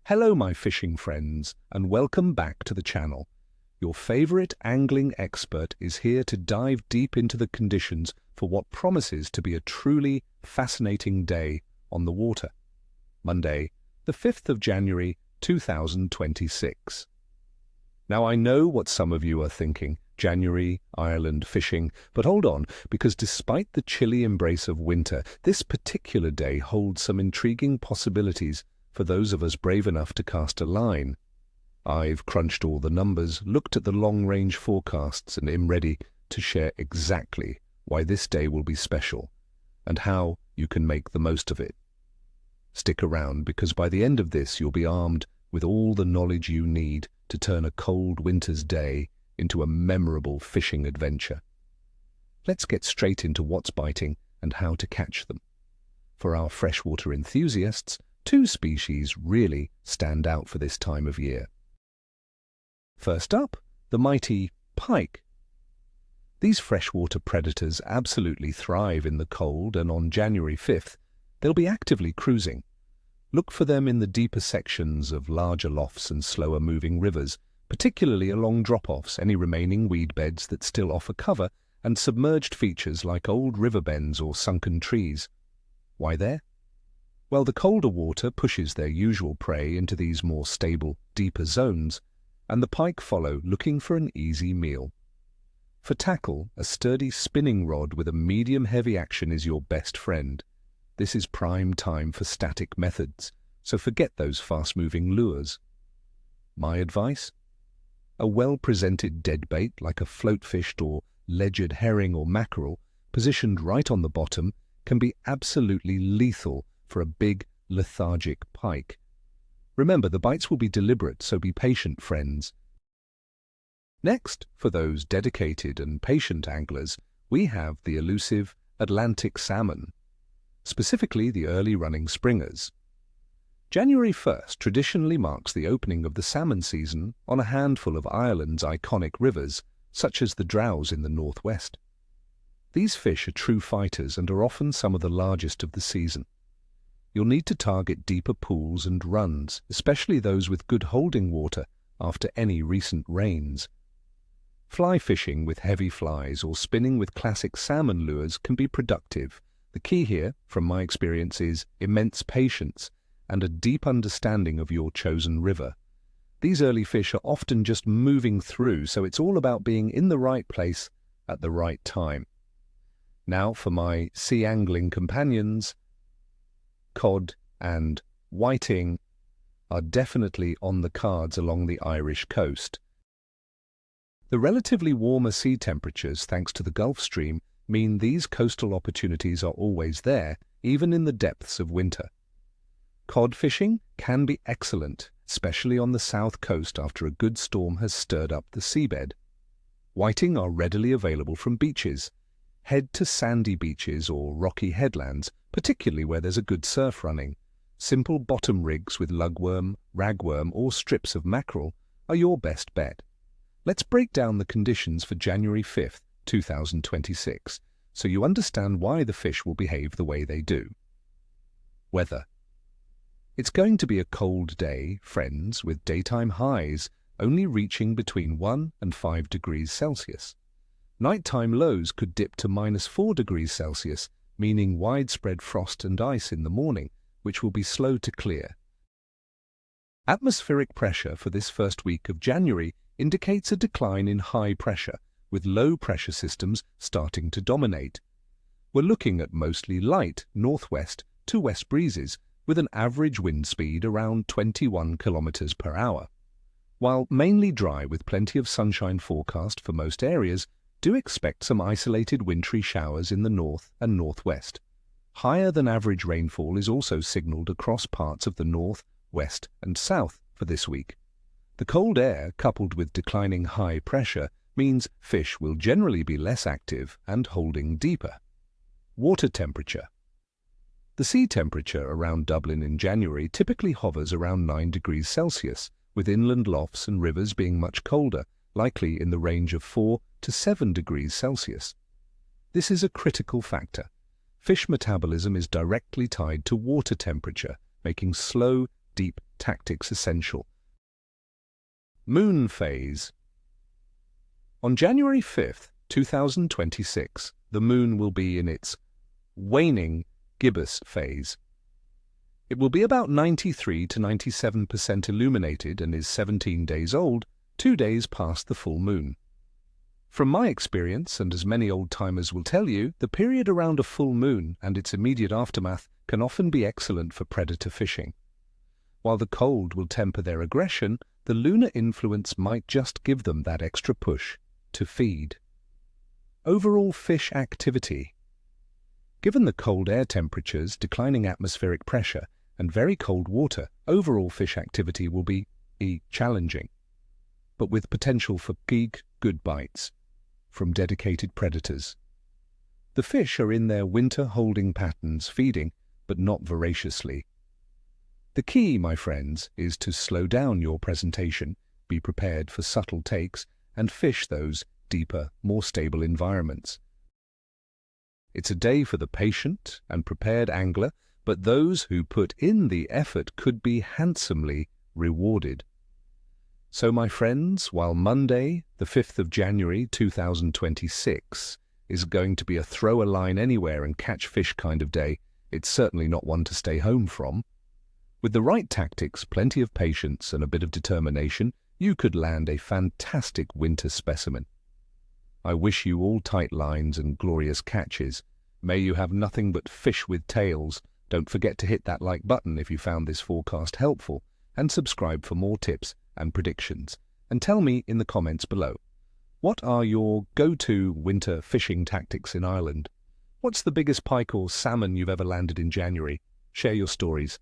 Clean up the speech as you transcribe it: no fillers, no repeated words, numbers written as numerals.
Hello my fishing friends, and welcome back to the channel. Your favorite angling expert is here to dive deep into the conditions for what promises to be a truly fascinating day on the water. Monday, the 5th of January 2026. Now I know what some of you are thinking, January, Ireland, fishing, but hold on, because despite the chilly embrace of winter, this particular day holds some intriguing possibilities for those of us brave enough to cast a line. I've crunched all the numbers, looked at the long-range forecasts, and am ready to share exactly why this day will be special and how you can make the most of it. Stick around, because by the end of this you'll be armed with all the knowledge you need to turn a cold winter's day into a memorable fishing adventure. Let's get straight into what's biting and how to catch them. For our freshwater enthusiasts, two species really stand out for this time of year. First up, the mighty pike. These freshwater predators absolutely thrive in the cold, and on January 5th, they'll be actively cruising. Look for them in the deeper sections of larger lofts and slower-moving rivers, particularly along drop-offs, any remaining weed beds that still offer cover, and submerged features like old river bends or sunken trees. Why there? Well, the colder water pushes their usual prey into these more stable, deeper zones, and the pike follow, looking for an easy meal. For tackle, a sturdy spinning rod with a medium-heavy action is your best friend. This is prime time for static methods, so forget those fast-moving lures. My advice? A well-presented deadbait like a float-fished or ledgered herring or mackerel, positioned right on the bottom, can be absolutely lethal for a big, lethargic pike. Remember, the bites will be deliberate, so be patient, friends. Next, for those dedicated and patient anglers, we have the elusive Atlantic salmon, specifically the early-running springers. January 1st traditionally marks the opening of the salmon season on a handful of Ireland's iconic rivers, such as the Drowse in the northwest. These fish are true fighters and are often some of the largest of the season. You'll need to target deeper pools and runs, especially those with good holding water after any recent rains. Fly fishing with heavy flies or spinning with classic salmon lures can be productive. The key here, from my experience, is immense patience and a deep understanding of your chosen river. These early fish are often just moving through, so it's all about being in the right place at the right time. Now for my sea angling companions, cod and whiting are definitely on the cards along the Irish coast. The relatively warmer sea temperatures, thanks to the Gulf Stream, mean these coastal opportunities are always there, even in the depths of winter. Cod fishing can be excellent, especially on the south coast after a good storm has stirred up the seabed. Whiting are readily available from beaches. Head to sandy beaches or rocky headlands, particularly where there's a good surf running. Simple bottom rigs with lugworm, ragworm, or strips of mackerel are your best bet. Let's break down the conditions for January 5th, 2026, so you understand why the fish will behave the way they do. Weather. It's going to be a cold day, friends, with daytime highs only reaching between 1 and 5 degrees Celsius. Nighttime lows could dip to -4 degrees Celsius, meaning widespread frost and ice in the morning, which will be slow to clear. Atmospheric pressure for this first week of January indicates a decline in high pressure, with low-pressure systems starting to dominate. We're looking at mostly light northwest to west breezes, with an average wind speed around 21 kilometers per hour. While mainly dry with plenty of sunshine forecast for most areas, do expect some isolated wintry showers in the north and northwest. Higher than average rainfall is also signaled across parts of the north, west, and south for this week. The cold air, coupled with declining high pressure, means fish will generally be less active and holding deeper. Water temperature. The sea temperature around Dublin in January typically hovers around 9 degrees Celsius, with inland lofts and rivers being much colder, likely in the range of 4 to 7 degrees Celsius. This is a critical factor. Fish metabolism is directly tied to water temperature, making slow, deep tactics essential. Moon phase. On January 5th, 2026, the moon will be in its waning gibbous phase. It will be about 93 to 97% illuminated and is 17 days old, 2 days past the full moon. From my experience, and as many old-timers will tell you, the period around a full moon and its immediate aftermath can often be excellent for predator fishing. While the cold will temper their aggression, the lunar influence might just give them that extra push to feed. Overall fish activity. Given the cold air temperatures, declining atmospheric pressure, and very cold water, overall fish activity will be challenging, but with potential for good bites from dedicated predators. The fish are in their winter holding patterns, feeding, but not voraciously. The key, my friends, is to slow down your presentation, be prepared for subtle takes, and fish those deeper, more stable environments. It's a day for the patient and prepared angler, but those who put in the effort could be handsomely rewarded. So, my friends, while Monday, the 5th of January 2026, is going to be a throw a line anywhere and catch fish kind of day, it's certainly not one to stay home from. With the right tactics, plenty of patience, and a bit of determination, you could land a fantastic winter specimen. I wish you all tight lines and glorious catches. May you have nothing but fish with tails. Don't forget to hit that like button if you found this forecast helpful, and subscribe for more tips and predictions. And tell me in the comments below, what are your go-to winter fishing tactics in Ireland? What's the biggest pike or salmon you've ever landed in January? Share your stories.